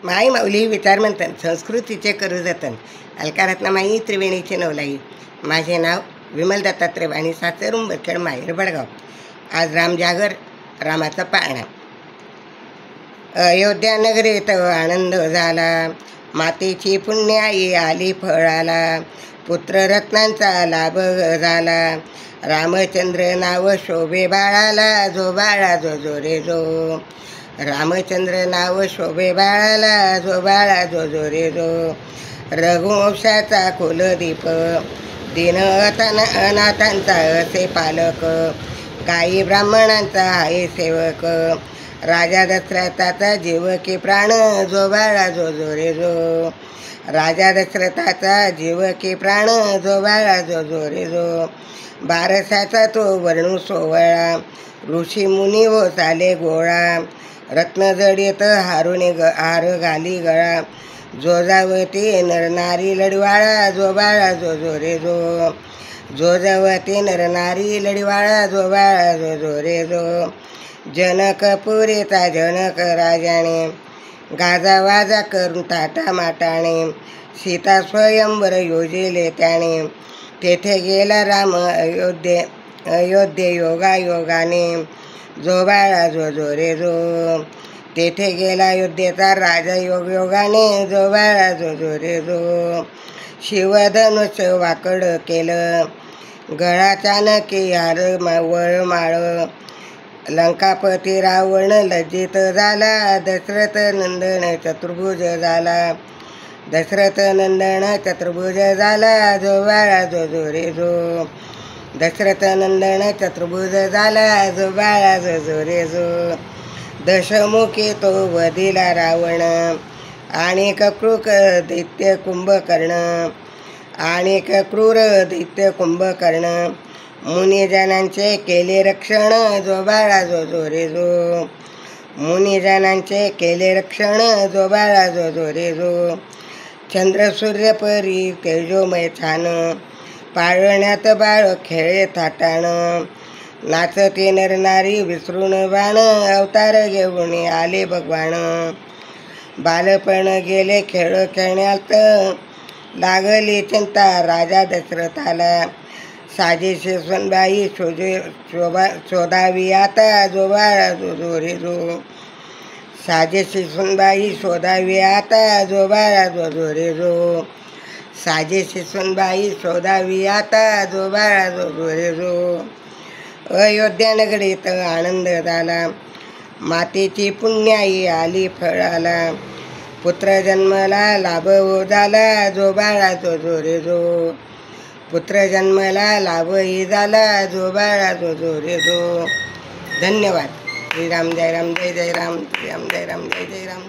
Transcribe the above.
माई माऊली विचारमंथन संस्कृतीचे करू जतन अलकारत्नमाई त्रिवेणीचे नवलाई. माझे नाव विमल दत्तात्रय वाणी सासर उंबरखेड माहेर बडगाव. आज रामजागर रामाचा पाळणा. अयोध्या नगरीत आनंद झाला, मातेची पुण्याई आली फळाला. पुत्र रत्नांचा लाभ झाला, रामचंद्र नाव शोभे बाळाला. जो बाळा जो जो रे जो, रामचंद्र नाव शोभे बाळाला. जो बाळा जो जो रे जो, रघुवंशाचा कुलदीप, दीन अनाथांचा असे पालक. गायी ब्राह्मणांचा आहे सेवक, राजा दशरथाचा जीव की प्राण. जो बाळा जो जो रे जो, राजा दशरथाचा जीव की प्राण. जो बाळा जो जो रे जो, बारसाचा तो वर्णू सोवळा. ऋषी मुनी हो चाले गोळा, रत्न जडित हारुने हार घाली गळा. जो जावती नरनारी लढवाळा. जो बाळा जो जो रे जो, जो जावती नरनारी लढवाळा. जो बाळा जो जो रे जो, जनकपुरीचा जनक राजाने, गाजावाजा करून ताटा माटाने. सीता स्वयंवर योजिले त्याने, तेथे गेला राम अयोध्ये योगा योगाने. जो बाळा जो जो रे जो, तेथे गेला अयोध्येचा राजा योग योगाने. जो बाळा जो जो रे जो, शिवधनुष वाकड केलं, गळाच्या नकी हार वळमाळ. लंकापती रावण लज्जित झाला, दशरथ नंदन चतुर्भुज झाला. दशरथ नंदन चतुर्भुज झाला. जो बाळा जो जो रे जो, दशरथ नंदन चतुर्भुज झाला. जो बाळा जो जो रे जो, दशमुखी तो वधिला रावण. आणि क्रूर दैत्य कुंभकर्ण, आणि क्रूर दैत्य कुंभकर्ण. मुनिजनांचे केले रक्षण. जो बाळा जो जो रे जो, मुनिजनांचे केले रक्षण. जो बाळा जो जो रे जो, चंद्र सूर्य परी तेजोमय छान. पाळण्यात बाळ खेळे थाटाण, नाचते नरनारी विसरून बाण. अवतार घेऊन आले भगवान, बालपण गेले खेळ खेळण्यात. लागली चिंता राजा दशरथाला, साजेशी सुनबाई शोधावी आता. जो बाळा जो जो रे जो, साजेशी सुनबाई शोधावी आता. जो बाळा जो जो रे जो, साजेशी सुनबाई शोधावी आता. जो बाळा जो जो रे जो, अयोध्या नगरीत आनंद झाला, मातेची पुण्याई आली फळाला. पुत्र जन्मला लाभ झाला. जो बाळा जो जो रे जो, पुत्र जन्मला लाभही झाला. जो बाळा जो जो रे जो. धन्यवाद. श्रीराम जय राम, जय जय राम, श्रीराम जय राम, जय जय राम.